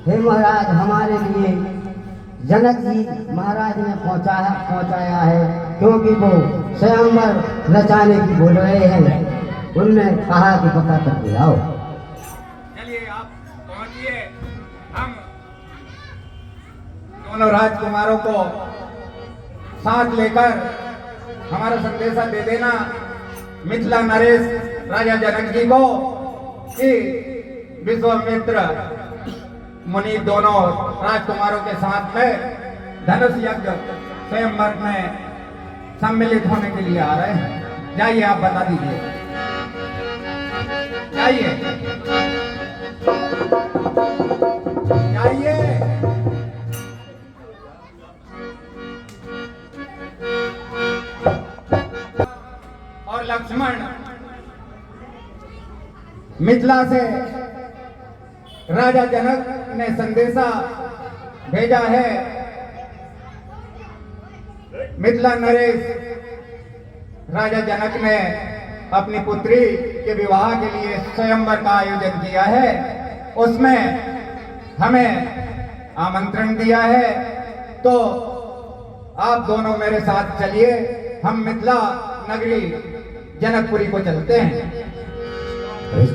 हे महाराज, हमारे लिए जनक जी महाराज ने पहुंचाया है, क्योंकि वो स्वयंवर रचाने की बोल रहे हैं। उनने कहा कि पता करके आओ। चलिए आप पहुंचिए, हम दोनों राजकुमारों को साथ लेकर हमारा संदेशा दे देना मिथिला नरेश राजा जनक जी को कि विश्वामित्र मुनि दोनों राजकुमारों के साथ में धनुष यज्ञ स्वयंवर में सम्मिलित होने के लिए आ रहे हैं। जाइए आप बता दीजिए, जाइए जाइए। और लक्ष्मण मिथिला से राजा जनक ने संदेशा भेजा है। मिथिला नरेश राजा जनक ने अपनी पुत्री के विवाह के लिए स्वयंवर का आयोजन किया है, उसमें हमें आमंत्रण दिया है। तो आप दोनों मेरे साथ चलिए, हम मिथिला नगरी जनकपुरी को चलते हैं।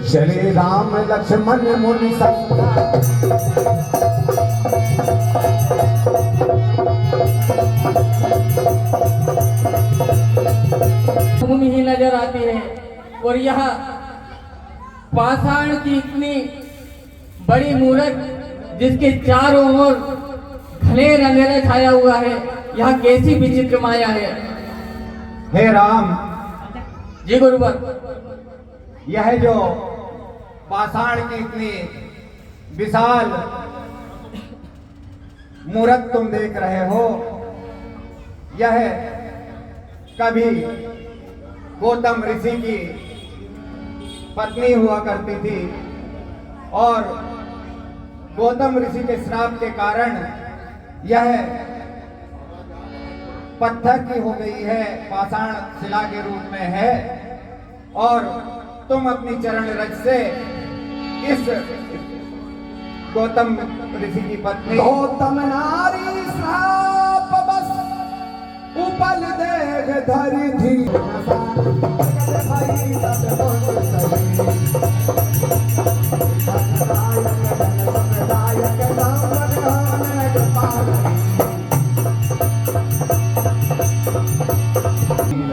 चले राम लक्ष्मण मुनि भूमि ही नजर आती है और यह पाषाण की इतनी बड़ी मूर्त जिसके चारों ओर घनेर अंधेरा छाया हुआ है, यह कैसी विचित्र माया है। हे राम जी गुरुवर, यह जो पाषाण की इतनी विशाल मूर्त तुम देख रहे हो, यह कभी गौतम ऋषि की पत्नी हुआ करती थी और गौतम ऋषि के श्राप के कारण यह पत्थर की हो गई है, पाषाण शिला के रूप में है। और तुम अपनी चरण रज से इस गौतम ऋषि की पत्नी गौतम नारी श्राप बस उपल देख धरि धी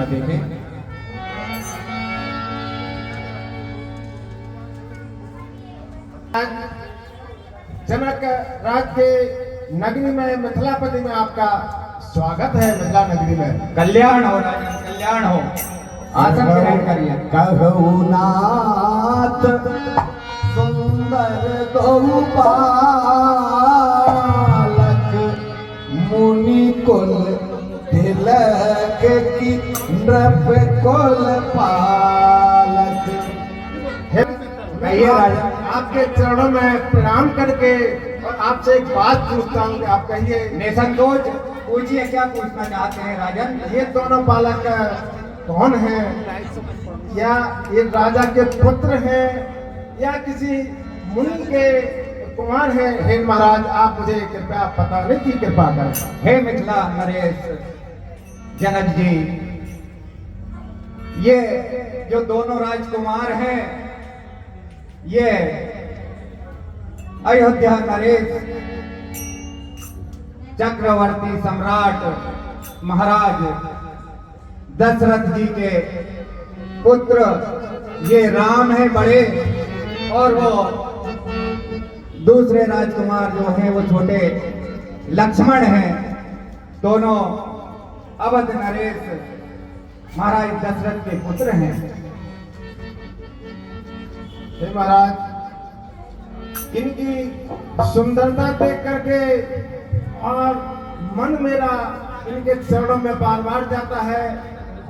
देखें। जनक राज के नगरी में मिथिलापति में आपका स्वागत है। मिथिला नगरी में कल्याण हो राजन, कल्याण हो। आसन ग्रहण करिए। कहुनाथ सुंदर गौपालक मुनि कुल तिलक की नृप कुल पालक। कहिए राजा। आपके चरणों में प्रणाम करके और आपसे एक बात पूछता हूँ, आप कहिए। निसंकोच पूछिए, क्या पूछना चाहते हैं राजन? ये दोनों बालक कौन हैं? या ये राजा के पुत्र हैं या किसी मुनि के कुमार हैं? हे महाराज, आप मुझे कृपया बताने की कृपा करें। हे मिथिला नरेश जनक जी, ये जो दोनों राजकुमार हैं, ये अयोध्या नरेश चक्रवर्ती सम्राट महाराज दशरथ जी के पुत्र ये राम है बड़े, और वो दूसरे राजकुमार जो हैं वो छोटे लक्ष्मण हैं। दोनों अवध नरेश महाराज दशरथ के पुत्र हैं। हे महाराज, इनकी सुंदरता देख करके और मन मेरा इनके चरणों में बार बार जाता है,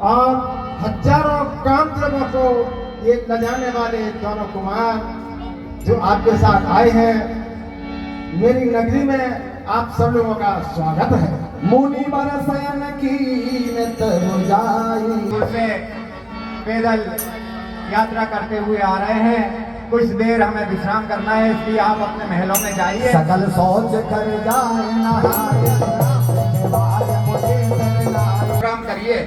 और हजारों कामदेवों को ये लजाने वाले दोनों कुमार जो आपके साथ आए हैं, मेरी नगरी में आप सब लोगों का स्वागत है। मुनि बरसयन कीन तरु जाई, उससे पैदल यात्रा करते हुए आ रहे हैं कुछ देर हमें विश्राम करना है, इसलिए आप अपने महलों में जाइए। सकल सोच कर जाए नहाए, मुझे डरनाए। विश्राम करिए।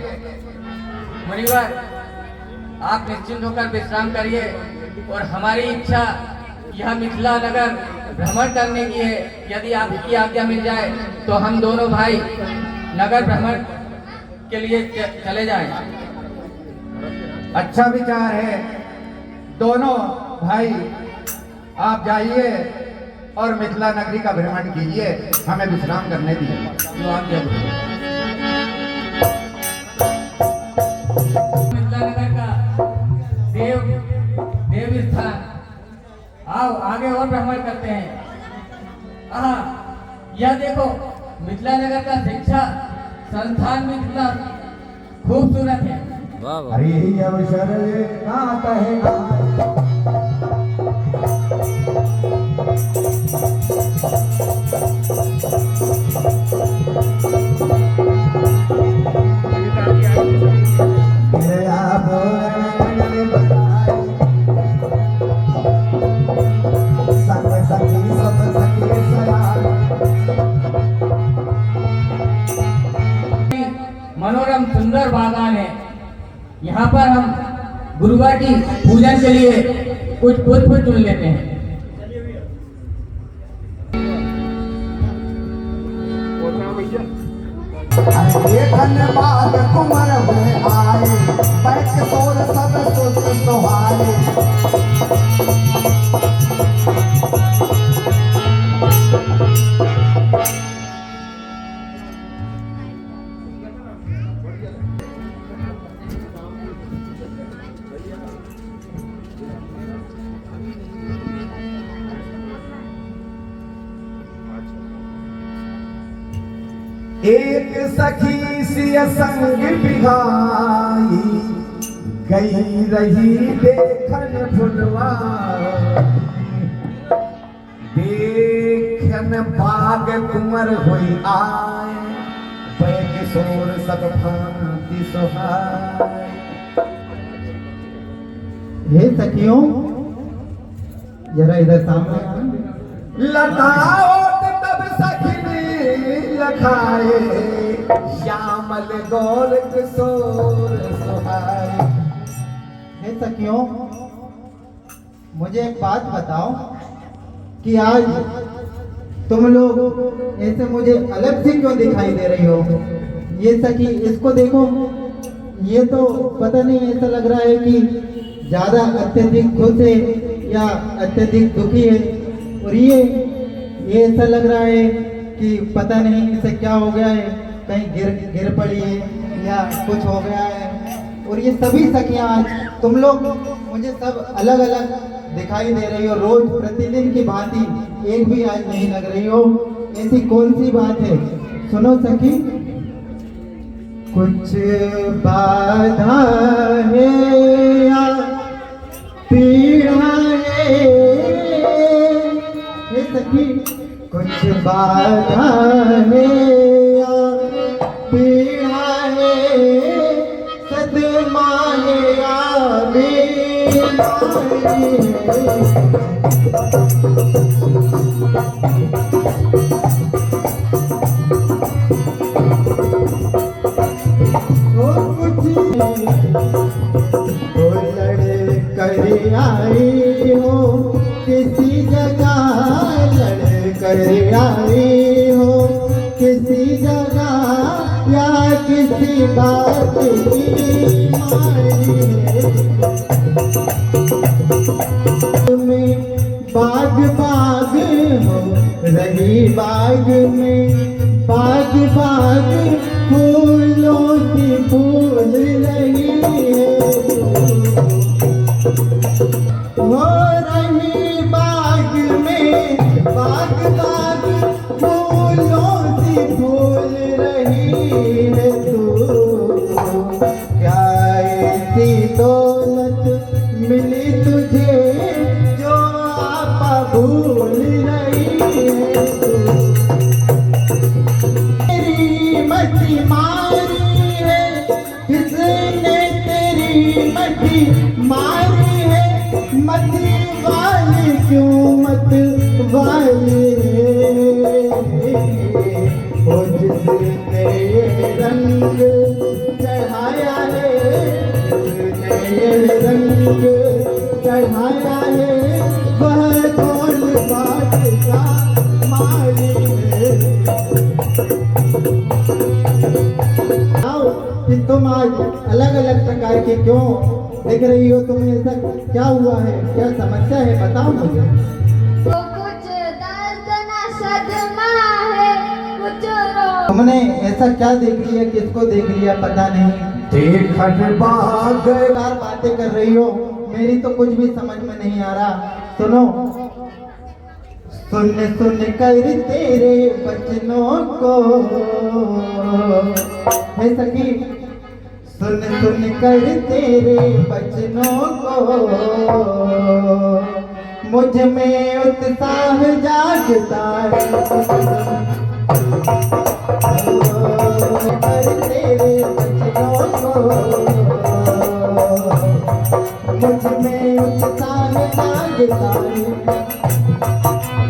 मुनिवर, आप निश्चिंत होकर विश्राम करिए और हमारी इच्छा यह मिथिला नगर भ्रमण करने की है। यदि आपकी आज्ञा मिल जाए तो हम दोनों भाई नगर भ्रमण के लिए चले जाएं। अच्छा विचार है, दोनों भाई आप जाइए और मिथिला नगरी का भ्रमण कीजिए, हमें विश्राम करने दीजिए। जो आज्ञा हो। मिथिला नगर का देव स्थान, आओ आगे और भ्रमण करते हैं। यह देखो, मिथिला नगर का शिक्षा संस्थान भी कितना खूबसूरत है। हरि अवसर गाता है गाय। मेरा बोल बताए, संग सखी सब सखी सयाल। मनोरम सुंदर बागान है। यहाँ पर हम गुरुवार की पूजन के लिए कुछ पुष्प चुन लेते हैं। धन्यवाद कुमार हुए आए, बैठ सोर सब सुत सुहाए। एक सखी सिय संग बिहाई, गई रही देखन फुलवाई। देखन बाग कुंवर हुई आए, बैठ सोर सब भांति सोहाय। हे सखियों, जरा इधर सामने लताओ तब सखनी लखाए, श्यामल गौर किशोर सुहाए। हे सखियों, मुझे एक बात बताओ कि आज तुम लोग ऐसे मुझे अलग से क्यों दिखाई दे रही हो? ये सखी, इसको देखो, ये तो पता नहीं, ऐसा लग रहा है कि ज्यादा अत्यधिक खुश है या अत्यधिक दुखी है। और ये ऐसा लग रहा है कि पता नहीं इसे क्या हो गया है, कहीं गिर पड़ी है या कुछ हो गया है। और ये सभी सखियां आज तुम लोग मुझे सब अलग अलग दिखाई दे रही हो, रोज प्रतिदिन की भांति एक भी आज नहीं लग रही हो। ऐसी कौन सी बात है? सुनो सखी, कुछ बाधा है या पीड़ा है, हे सखी, कुछ बाधा है या पीड़ा है, सदमा है या बेड़ा है। लड़ कर आई हो किसी जगह, लड़ कर आई हो किसी जगह, या किसी बात की मारी में बाग बाग हो रही, बाग में बाग बाग फूलों की फूल रही है, हो रही बाग में बाग बाग फूलों की फूल रही है। तू क्या ऐसी दौलत मिली तुझे जो आपा भूल रही है। तेरी मती मारी है, किसने तेरी मती मारी है, मती उसने ये रंग चढ़ाया है, उसने ये रंग चढ़ाया है, वह कौन बात का मालिक है। आओ कि तुम आज अलग अलग प्रकार के क्यों दिख रही हो, तुम्हें ऐसा क्या हुआ है, क्या समस्या है, बताओ मुझे। वो कुछ दर्द न सदमा है, कुछ रो तुमने ऐसा क्या देख लिया, किसको देख लिया पता नहीं, देखन बाग बातें कर रही हो, मेरी तो कुछ भी समझ में नहीं आ रहा। सुनो, सुन सुन कर तेरे बचनों को, हे सखी, सुन सुन कर तेरे बचनों को, मुझ में उत्साह जागता है। कर तेरे बचनों को, मुझ में उत्साह जागता है।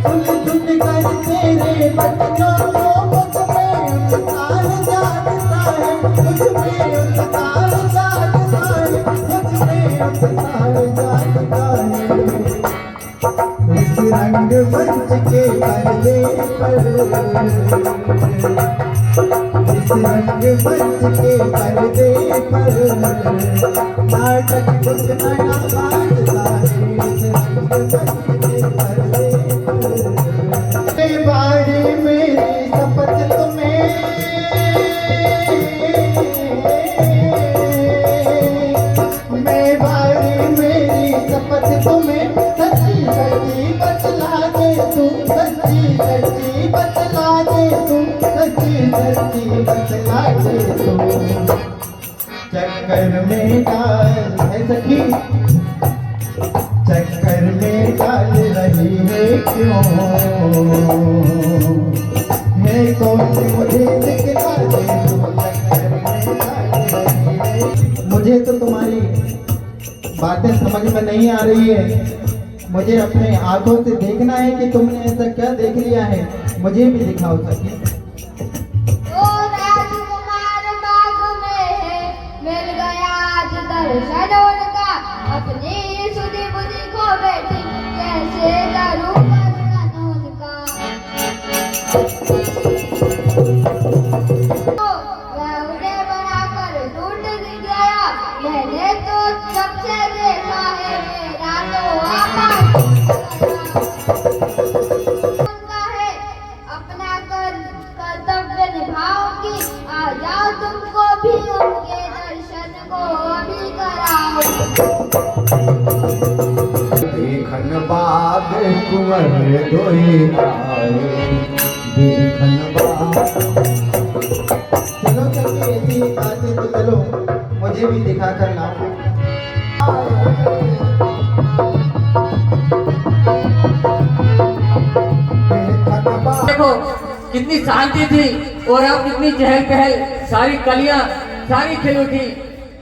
सुन सुन कर तेरे बचनों को, मुझ में उत्साह जागता है, मुझ में उत्साह जागता है, मुझ में उत्साह जागता है। इस रंग मंच के पर्दे पर, इस रंग मंच के पर्दे पर, नाटक कुछ नया बाजता है। इस रंग मंच के पर्दे पर, बारी मेरी शपथ तुम्हें, मैं बारी मेरी शपथ तुम्हें, सच्ची सच्ची बतला दे तू, सच्ची सच्ची बतला दे तू, सच्ची सच्ची बतला दे तू। चक्कर में डाल है सखी, चक्कर में डाल रही है क्यों, है कौन मुझे दिखला दे तू, चक्कर में डाल रही है। मुझे तो तुम्हारी बातें समझ में नहीं आ रही है, मुझे अपने आंखों से देखना है कि तुमने ऐसा क्या देख लिया है, मुझे भी दिखाओ सके। ओ राजकुमार बाग में है, मिल गया आज दर्शन उनका, अपनी सुधी बुद्धि को बैठी कैसे करूं वर्णन उनका। वह उन्हें बनाकर टूट गया, मैंने तो जब से देखा है, मेरा तो आपा उनका है, अपना कर्तव्य निभाऊंगी, आ जाओ तुमको भी उनके दर्शन को अभी कराओ। देखन बाग कुंवर दोई आए, देखन बाग। चलो चलो ऐसी बातें तो चलो, मुझे भी दिखा कर लाओ। देखो कितनी शांति थी और अब कितनी चहल पहल, सारी कलियां सारी खिल उठी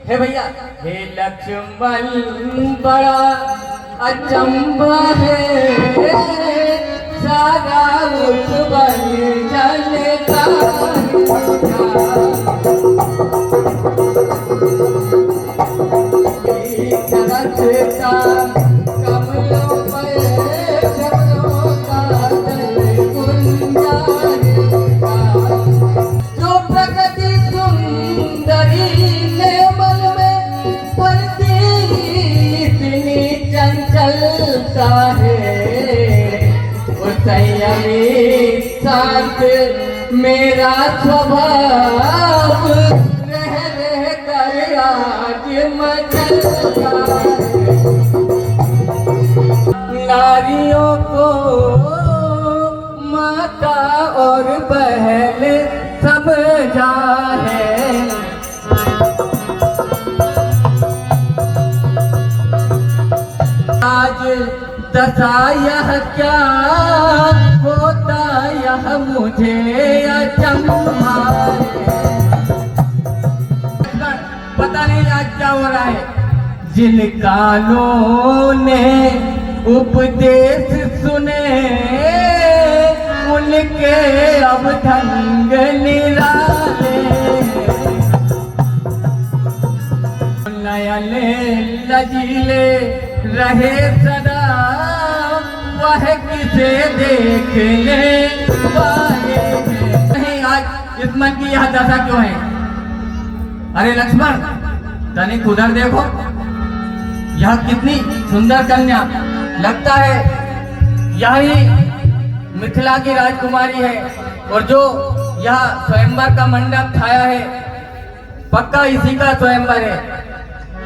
है भैया। हे लक्ष्मण बड़ा अचंबा है, सारा उत्पल चलता चलता कमलों पर कमलों का दल गुंजान का, जो प्रकृति सुंदरी ने मन में पलती इतनी चंचलता है, वो संयमी शांत मेरा स्वभाव रह रह कर आज मचलता है। नारियों को माता और बहन समझा है, आज दशा यह क्या होता यह मुझे अचंभा है। पता नहीं आज क्या हो रहा है। जिन कानों ने उपदेश सुने उन के अब ढंग निराले, नयन लजीले रहे सदा, वह किसे देखने वाले नहीं। आज इस मन की यह दशा क्यों है? अरे लक्ष्मण, तनिक उधर देखो, यह कितनी सुंदर कन्या, लगता है यही मिथिला की राजकुमारी है। और जो यह स्वयंवर का मंडप छाया है, पक्का इसी का स्वयंवर है,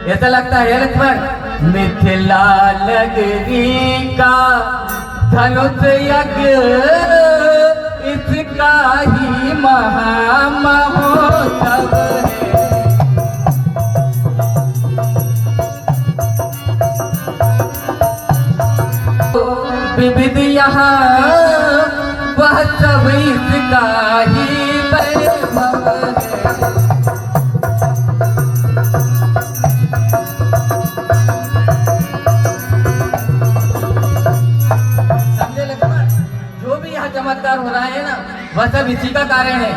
ऐसा लगता है लक्ष्मण। मिथिला नगरी का धनुष यज्ञ, इसका ही महामहोत्सव है। विविध यहाँ वह सब इसका ही वैभव है। समझे लक्ष्मण, जो भी यहाँ चमत्कार हो रहा है ना, वह सब इसी का कारण है।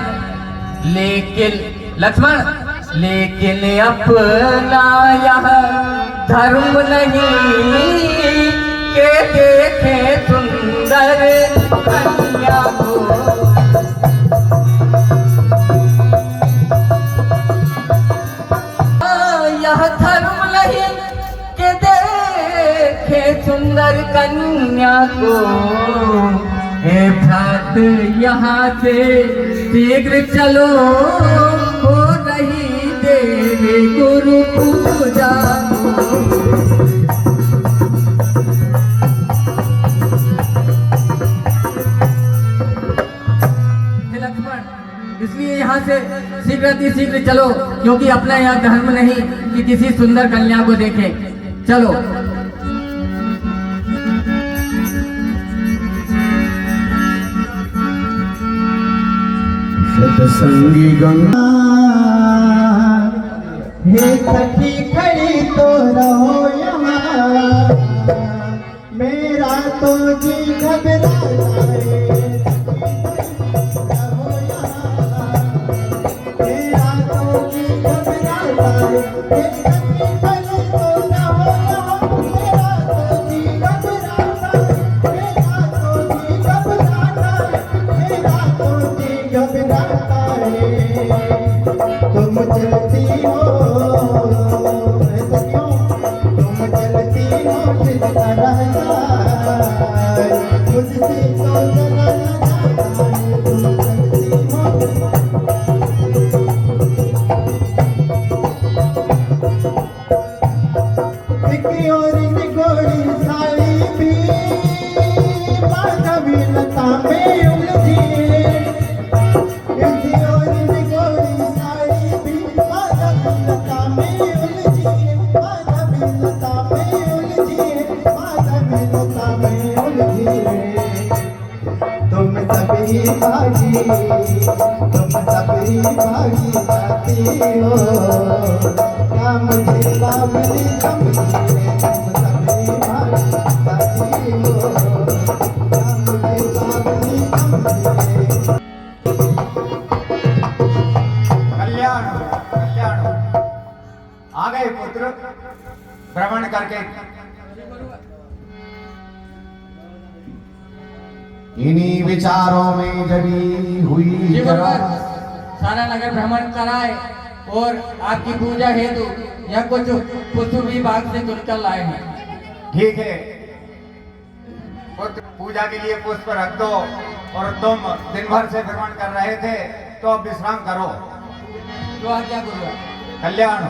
लेकिन लक्ष्मण, लेकिन अपना यह धर्म नहीं के देखे सुंदर कन्या को। यह धर्म नहीं के देखे सुंदर कन्या को। हे भ्रात यहाँ से शीघ्र चलो, हो रही देवी गुरु पूजा। इसलिए यहाँ से शीघ्र चलो, क्योंकि अपना यह धर्म नहीं कि किसी सुंदर कन्या को देखें। चलो। सत्संगी गंगा हे सखी खड़ी तो रहो यहाँ, मेरा तो जी घबराता है। तुम चलती हो, तुम चलती हो जिसका रहता है, मुझसे तो चला न जाता है। तुम चलती हो, एक और निगोड़ी साड़ी भी माधवी लता में उलझी, तुम सभी भागी जाती हो, क्या मुझे काम नहीं समझे। तुम सभी भागी जाती हो, क्या मुझे काम नहीं समझे। कल्याण कल्याण आ गए पुत्र, भ्रमण करके। इन्हीं विचारों में जगी हुई सारा नगर भ्रमण कराए और आपकी पूजा हेतु यह कुछ पुष्प भी बाग से चुनकर लाए हैं। ठीक है पुत्र, पूजा के लिए पुष्प रख दो। और तुम दिन भर से भ्रमण कर रहे थे, तो अब विश्राम करो। जो आज्ञा गुरुदेव। कल्याण।